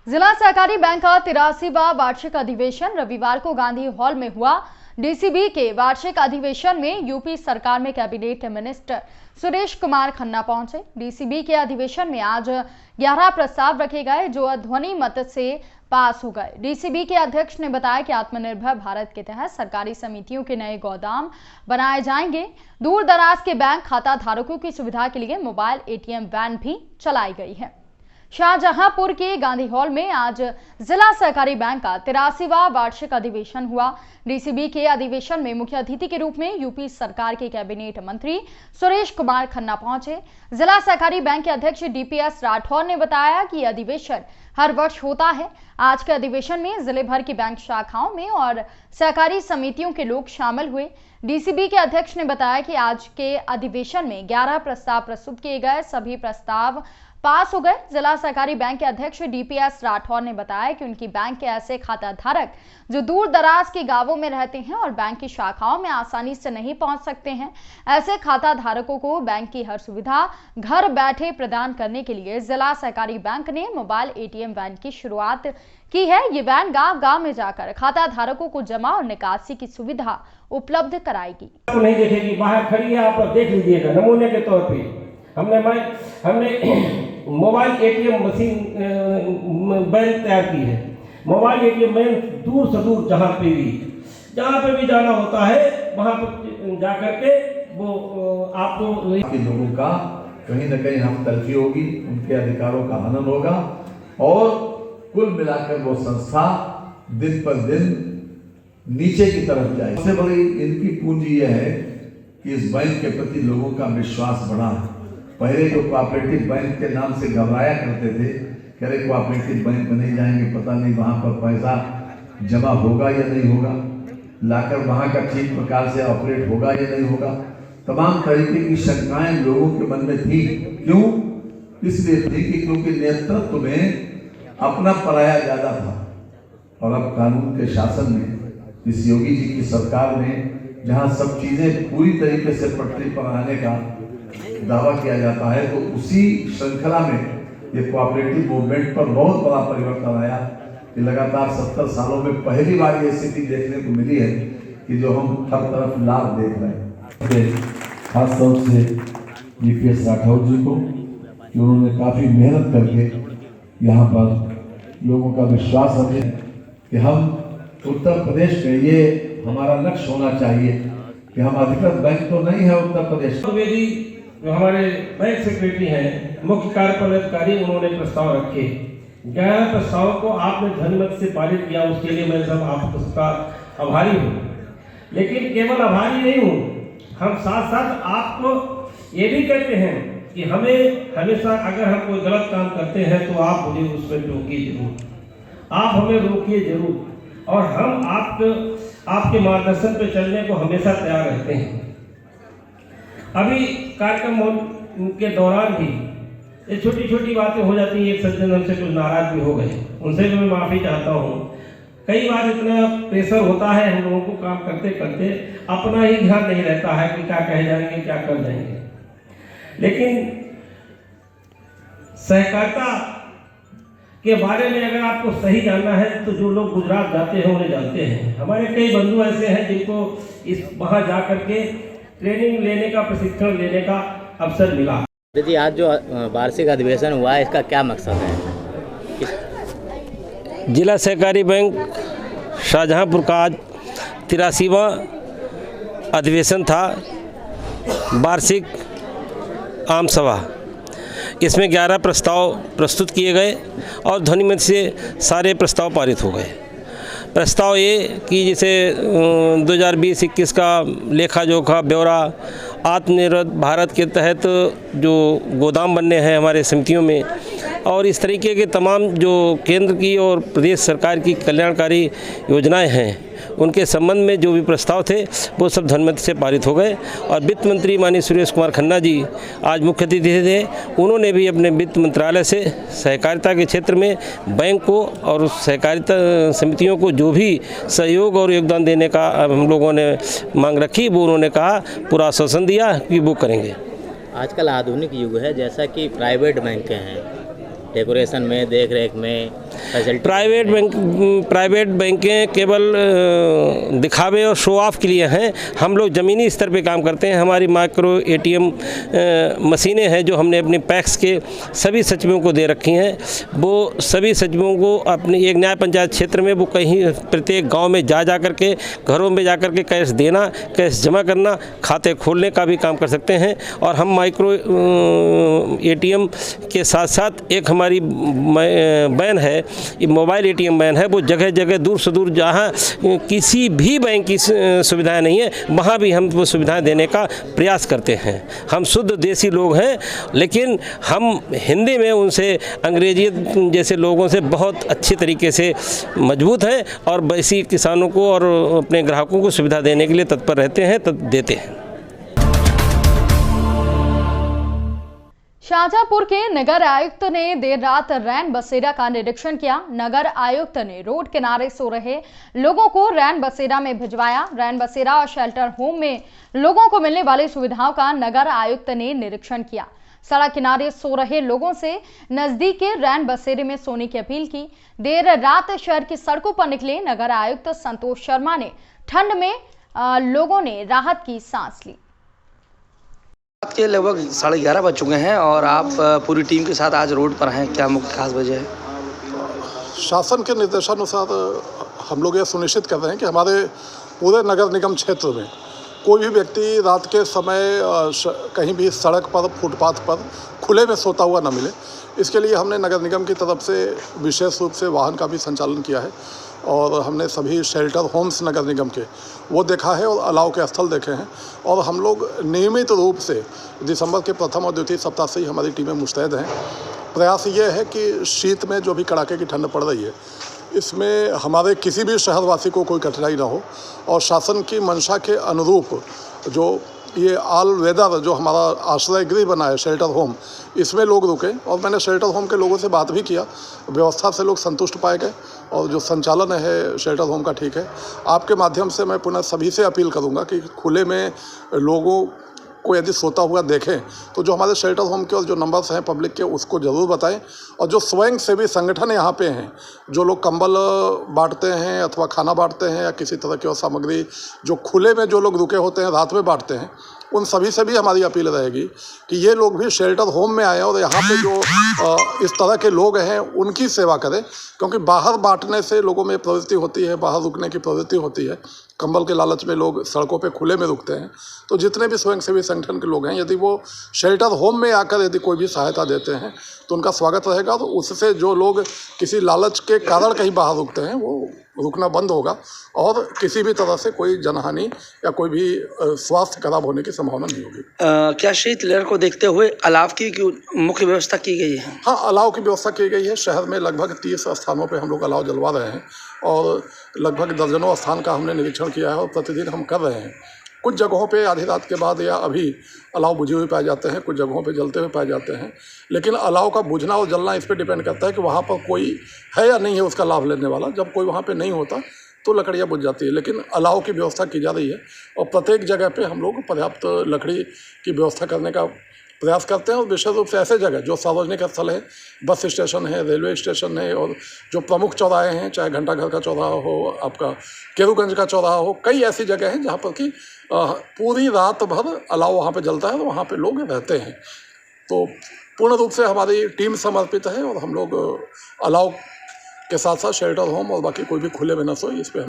जिला सहकारी बैंक का 83वां वार्षिक अधिवेशन रविवार को गांधी हॉल में हुआ। डीसीबी के वार्षिक अधिवेशन में यूपी सरकार में कैबिनेट मिनिस्टर सुरेश कुमार खन्ना पहुंचे। डीसीबी के अधिवेशन में आज 11 प्रस्ताव रखे गए जो ध्वनि मत से पास हो गए। डीसीबी के अध्यक्ष ने बताया कि आत्मनिर्भर भारत के तहत सरकारी समितियों के नए गोदाम बनाए जाएंगे। दूर दराज के बैंक खाता धारकों की सुविधा के लिए मोबाइल एटीएम वैन भी चलाई गई है। शाहजहांपुर के गांधी हॉल में आज जिला सहकारी बैंक का 83वां वार्षिक अधिवेशन हुआ। डीसीबी के अधिवेशन में मुख्य अतिथि के रूप में यूपी सरकार के कैबिनेट मंत्री सुरेश कुमार खन्ना पहुंचे। जिला सहकारी बैंक के अध्यक्ष डीपीएस राठौर ने बताया कि अधिवेशन हर वर्ष होता है। आज के अधिवेशन में जिले भर की बैंक शाखाओं में और सहकारी समितियों के लोग शामिल हुए। डीसीबी के अध्यक्ष ने बताया कि आज के अधिवेशन में 11 प्रस्ताव प्रस्तुत किए गए, सभी प्रस्ताव पास हो गए। जिला सहकारी बैंक के अध्यक्ष डीपीएस राठौर ने बताया कि उनकी बैंक के ऐसे खाता धारक जो दूर दराज के गांवों में रहते हैं और बैंक की शाखाओं में आसानी से नहीं पहुंच सकते हैं, ऐसे खाता धारकों को बैंक की हर सुविधा घर बैठे प्रदान करने के लिए जिला सहकारी बैंक ने मोबाइल एटीएम वैन की शुरुआत की है। ये वैन गांव-गांव में जाकर खाता धारकों को जमा और निकासी की सुविधा उपलब्ध कराएगी। नहीं देखेगी, बाहर खड़ी है, आप देख लीजिएगा। नमूने के तौर पे हमने मोबाइल एटीएम मशीन वैन तैयार की है। मोबाइल एटीएम वैन दूर से दूर जहाँ पे भी जाना होता है वहाँ पर जा करके वो आपको के लोगों का कहीं न कहीं हम तलफी होगी, उनके अधिकारों का हनन होगा और कुल मिलाकर वो संस्था दिन पर दिन नीचे की तरफ जाए। सबसे बड़ी इनकी पूंजी यह है कि इस बैंक के प्रति लोगों का विश्वास बढ़ा है। पहले जो कोऑपरेटिव बैंक के नाम से घबराया करते थे, कह रहे कोऑपरेटिव बैंक बने जाएंगे, पता नहीं वहाँ पर पैसा जमा होगा या नहीं होगा, लाकर वहाँ का ठीक प्रकार से ऑपरेट होगा या नहीं होगा। तमाम तरीके की शंकाएं लोगों के मन में थी। क्यों? इसलिए थी कि क्योंकि नेतृत्व में अपना पराया ज्यादा था और अब कानून के शासन में इस योगी जी की सरकार में जहाँ सब चीजें पूरी तरीके से पटरी पर आने का दावा किया जाता है, तो उसी श्रृंखला में ये कोऑपरेटिव मूवमेंट पर बहुत बड़ा परिवर्तन आया कि लगातार 70 सालों में पहली बार ये स्थिति देखने को मिली है कि जो हम हर तरफ लाभ देख रहे हैं। खास तौर से डीपीएस राठौर जी को कि उन्होंने काफ़ी मेहनत करके यहाँ पर लोगों का विश्वास रखे कि हम उत्तर प्रदेश में, ये हमारा लक्ष्य होना चाहिए कि हम अधिकृत बैंक तो नहीं है उत्तर प्रदेश। जो हमारे बैंक सेक्रेटरी हैं, मुख्य कार्यपालन अधिकारी, उन्होंने प्रस्ताव रखे। 11 प्रस्तावों को आपने ध्वनिमत से पारित किया, उसके लिए मैं सब आपका आभारी हूँ। लेकिन केवल आभारी नहीं हूँ, हम साथ साथ आपको ये भी कहते हैं कि हमें हमेशा अगर हम कोई गलत काम करते हैं तो आप मुझे उसमें रोकिए जरूर, आप हमें रोकिए जरूर और हम आपके मार्गदर्शन पे चलने को हमेशा तैयार रहते हैं। अभी कार्यक्रम के दौरान भी ये छोटी छोटी बातें हो जाती हैं। एक सज्जन हमसे कुछ नाराज भी हो गए, उनसे भी मैं माफ़ी चाहता हूँ। कई बार इतना प्रेशर होता है हम लोगों को, काम करते करते अपना ही ध्यान नहीं रहता है कि क्या कह जाएंगे, क्या कर जाएंगे। लेकिन सहकारिता के बारे में अगर आपको सही जानना है तो जो लोग गुजरात जाते हैं उन्हें जानते हैं। हमारे कई बंधु ऐसे हैं जिनको वहाँ जा करके ट्रेनिंग लेने का, प्रशिक्षण लेने का अवसर मिला। दीदी, आज जो वार्षिक अधिवेशन हुआ है, इसका क्या मकसद है? जिला सहकारी बैंक शाहजहांपुर का आज 83वां अधिवेशन था, वार्षिक आम सभा। इसमें 11 प्रस्ताव प्रस्तुत किए गए और ध्वनिमत से सारे प्रस्ताव पारित हो गए। प्रस्ताव ये कि जैसे 2020-21 का लेखा जोखा ब्यौरा, आत्मनिर्भर भारत के तहत जो गोदाम बनने हैं हमारे समितियों में, और इस तरीके के तमाम जो केंद्र की और प्रदेश सरकार की कल्याणकारी योजनाएं हैं, उनके संबंध में जो भी प्रस्ताव थे वो सब ध्वनिमत से पारित हो गए। और वित्त मंत्री माननीय सुरेश कुमार खन्ना जी आज मुख्य अतिथि थे। उन्होंने भी अपने वित्त मंत्रालय से सहकारिता के क्षेत्र में बैंक को और सहकारिता समितियों को जो भी सहयोग और योगदान देने का हम लोगों ने मांग रखी, वो उन्होंने कहा, पूरा आश्वासन दिया कि वो करेंगे। आजकल आधुनिक युग है, जैसा कि प्राइवेट बैंक हैं, डेकोरेशन में, देख रेख में, फैसिलिटी? प्राइवेट बैंकें केवल दिखावे और शो ऑफ के लिए हैं। हम लोग ज़मीनी स्तर पे काम करते हैं। हमारी माइक्रो एटीएम मशीनें हैं जो हमने अपने पैक्स के सभी सचिवों को दे रखी हैं। वो सभी सचिवों को अपने एक न्याय पंचायत क्षेत्र में वो कहीं प्रत्येक गांव में जा कर के घरों में जा कर के कैश देना, कैश जमा करना, खाते खोलने का भी काम कर सकते हैं। और हम माइक्रो एटीएम के साथ साथ एक हमारी वैन है, मोबाइल एटीएम वैन है, वो जगह जगह दूर से दूर जहाँ किसी भी बैंक की सुविधाएं नहीं है वहाँ भी हम वो सुविधाएं देने का प्रयास करते हैं। हम शुद्ध देसी लोग हैं, लेकिन हम हिंदी में उनसे अंग्रेजी जैसे लोगों से बहुत अच्छी तरीके से मजबूत हैं और वैसी किसानों को और अपने ग्राहकों को सुविधा देने के लिए तत्पर रहते हैं, देते हैं। शाहजहांपुर के नगर आयुक्त ने देर रात रैन बसेरा का निरीक्षण किया। नगर आयुक्त ने रोड किनारे सो रहे लोगों को रैन बसेरा में भिजवाया। रैन बसेरा और शेल्टर होम में लोगों को मिलने वाली सुविधाओं का नगर आयुक्त ने निरीक्षण किया। सड़क किनारे सो रहे लोगों से नजदीक के रैन बसेरे में सोने की अपील की। देर रात शहर की सड़कों पर निकले नगर आयुक्त संतोष शर्मा ने ठंड में लोगों ने राहत की सांस ली। रात के लगभग 11:30 बज चुके हैं और आप पूरी टीम के साथ आज रोड पर हैं, क्या मुख्य खास वजह है? शासन के निर्देशानुसार हम लोग ये सुनिश्चित कर रहे हैं कि हमारे पूरे नगर निगम क्षेत्र में कोई भी व्यक्ति रात के समय कहीं भी सड़क पर, फुटपाथ पर खुले में सोता हुआ न मिले। इसके लिए हमने नगर निगम की तरफ से विशेष रूप से वाहन का भी संचालन किया है और हमने सभी शेल्टर होम्स नगर निगम के वो देखा है और अलाव के स्थल देखे हैं। और हम लोग नियमित रूप से दिसंबर के प्रथम और द्वितीय सप्ताह से ही हमारी टीमें मुस्तैद हैं। प्रयास ये है कि शीत में जो भी कड़ाके की ठंड पड़ रही है, इसमें हमारे किसी भी शहरवासी को कोई कठिनाई ना हो और शासन की मंशा के अनुरूप जो ये ऑल वेदर जो हमारा आश्रय गृह बना है शेल्टर होम, इसमें लोग रुके। और मैंने शेल्टर होम के लोगों से बात भी किया, व्यवस्था से लोग संतुष्ट पाए गए और जो संचालन है शेल्टर होम का ठीक है। आपके माध्यम से मैं पुनः सभी से अपील करूंगा कि खुले में लोगों को यदि सोता हुआ देखें तो जो हमारे शेल्टर होम के और जो नंबर्स हैं पब्लिक के उसको ज़रूर बताएं। और जो स्वयं सेवी संगठन यहाँ पे हैं, जो लोग कंबल बांटते हैं अथवा खाना बांटते हैं या किसी तरह की और सामग्री जो खुले में जो लोग रुके होते हैं रात में बांटते हैं, उन सभी से भी हमारी अपील रहेगी कि ये लोग भी शेल्टर होम में आए और यहाँ पे जो इस तरह के लोग हैं उनकी सेवा करें। क्योंकि बाहर बांटने से लोगों में प्रवृत्ति होती है, बाहर रुकने की प्रवृत्ति होती है, कंबल के लालच में लोग सड़कों पे खुले में रुकते हैं। तो जितने भी स्वयंसेवी संगठन के लोग हैं, यदि वो शेल्टर होम में आकर यदि कोई भी सहायता देते हैं तो उनका स्वागत रहेगा। तो उससे जो लोग किसी लालच के कारण कहीं बाहर रुकते हैं वो रुकना बंद होगा और किसी भी तरह से कोई जनहानि या कोई भी स्वास्थ्य खराब होने की संभावना नहीं होगी। क्या शीत लहर को देखते हुए अलाव की मुख्य व्यवस्था की गई है? हाँ, अलाव की व्यवस्था की गई है। शहर में लगभग 30 स्थानों पे हम लोग अलाव जलवा रहे हैं और लगभग दर्जनों स्थान का हमने निरीक्षण किया है और प्रतिदिन हम कर रहे हैं। कुछ जगहों पे आधी रात के बाद या अभी अलाव बुझे हुए पाए जाते हैं, कुछ जगहों पे जलते हुए पाए जाते हैं। लेकिन अलाव का बुझना और जलना इस पे डिपेंड करता है कि वहाँ पर कोई है या नहीं है उसका लाभ लेने वाला। जब कोई वहाँ पे नहीं होता तो लकड़ियाँ बुझ जाती है, लेकिन अलाव की व्यवस्था की जा रही है और प्रत्येक जगह पे हम लोग पर्याप्त लकड़ी की व्यवस्था करने का प्रयास करते हैं। और विशेष रूप से ऐसे जगह जो सार्वजनिक स्थल है, बस स्टेशन है, रेलवे स्टेशन है और जो प्रमुख चौराहे हैं, चाहे घंटाघर का चौराहा हो, आपका केरूगंज का चौराहा हो, कई ऐसी जगह हैं जहाँ पर कि पूरी रात भर अलाव वहाँ पे जलता है और वहाँ पे लोग रहते हैं। तो पूर्ण रूप से हमारी टीम समर्पित है और हम लोग अलाव के साथ साथ शेल्टर होम और बाकी कोई भी खुले में न सोए इस पर